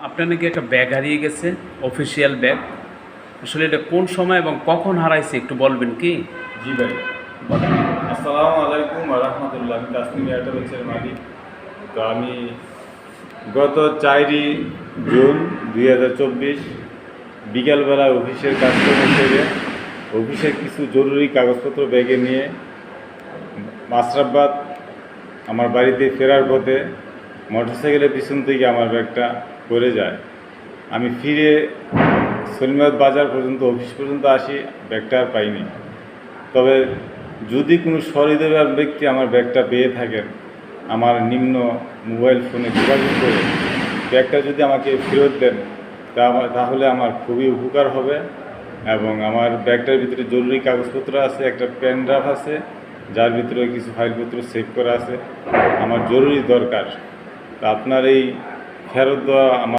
আপনার নাকি একটা ব্যাগ হারিয়ে গেছে, অফিসিয়াল ব্যাগ। আসলে এটা কোন সময় এবং কখন হারাইছে একটু বলবেন কি? জি ভাই, বলেন। আসসালামু আলাইকুম ওয়া রাহমাতুল্লাহ। আমি তাসনিম এয়ারটেলের মালিক। তো আমি গত 4ই জুন 2024 বিকালবেলা অফিসের কাজকর্ম সেরে অফিসের কিছু জরুরি কাগজপত্র ব্যাগে নিয়ে মাসরাবাদ আমার বাড়িতে ফেরার পথে মোটরসাইকেলের পিছন থেকে আমার ব্যাগটা পড়ে যায়। আমি ফিরে সলিমাবাদ বাজার পর্যন্ত অফিস পর্যন্ত আসি, ব্যাগটা আর পাইনি। তবে যদি কোনো সহৃদয় ব্যক্তি আমার ব্যাগটা পেয়ে থাকেন, আমার নিম্ন মোবাইল ফোনে যোগাযোগ করে ব্যাগটা যদি আমাকে ফেরত দেন তাহলে আমার খুবই উপকার হবে। এবং আমার ব্যাগটার ভিতরে জরুরি কাগজপত্র আছে, একটা পেন ড্রাইভ আছে যার ভিতরে কিছু ফাইলপত্র সেভ করা আছে, আমার জরুরি দরকার। তা আপনার এই ফেরত দেওয়া আমার